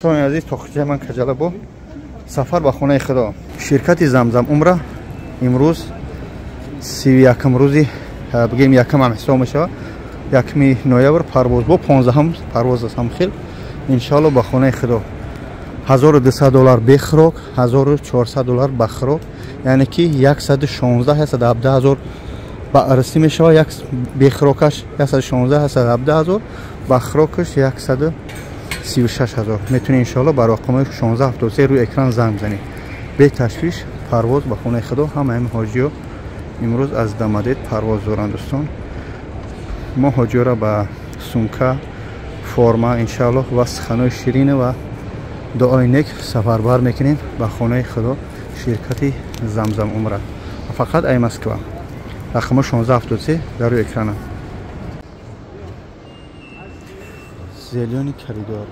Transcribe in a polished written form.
دوستان عزیز توقیه من کجاله با سفر به خانه خدا شرکت زمزم عمره امروز 31 روزی بگیم یکم هم حساب میشه یکمی نوامبر پرواز با 15 پرواز است هم خیل ان شاء الله به خانه خدا $1200 بخروک $1400 بخروک یعنی که 116 هست 17000 با ارسی میشه یک بخروکش 116 هست 17000 بخروکش 136,000 میتونی ان شاء الله بر رقم 1673 روی اکران زنگ بزنید به تشویش پرواز به خانه خدا همه حاجیو امروز از دمدید پرواز دارند دوستان ما حاجی را به سونکا فرما ان شاء الله و سخنای شیرین و دعای نیک سفربر میکنیم به خانه خدا شرکت زمزم عمره فقط ای مسکو رقم 1673 در روی اکران زلیانی کریدار